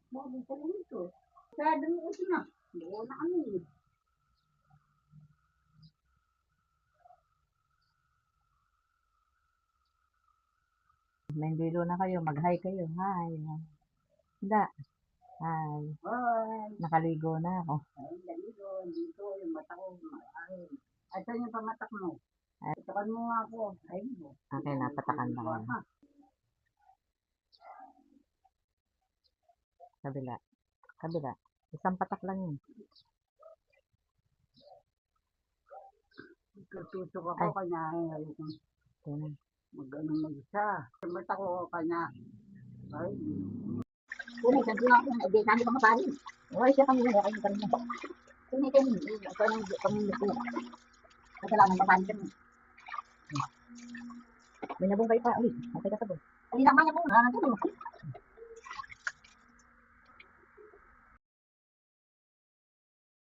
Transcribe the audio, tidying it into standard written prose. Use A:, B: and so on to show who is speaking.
A: Bago pa lang ito. Sa dami ito na. Buo na kami.
B: Nandito na kayo, mag-hi kayo. Hi. Hindi. Hi.
A: Hoy.
B: Nakaligo na ako.
A: Ay, dito. Dito. Yung mata ko. Ay. Ay, saan yung pamatak mo? Patakan mo nga ako. Ay, mo.
B: Okay, napatakan na kayo. Kabila. Kabila. Isang patak lang yun.
A: Tutusok ako kanya.
B: Okay.
A: Mag-anong mag-isa. Yung mata ko kanya. Ay. Kung may nga ako, hindi kami pamaparin. Ay, siya kami na. Ay, kami na. Kung may kami, ito ang kami na. Kasalanan maparin kami. May nabong kayo pa ulit. Okay ka sabon. Ay, naman ako. Ano?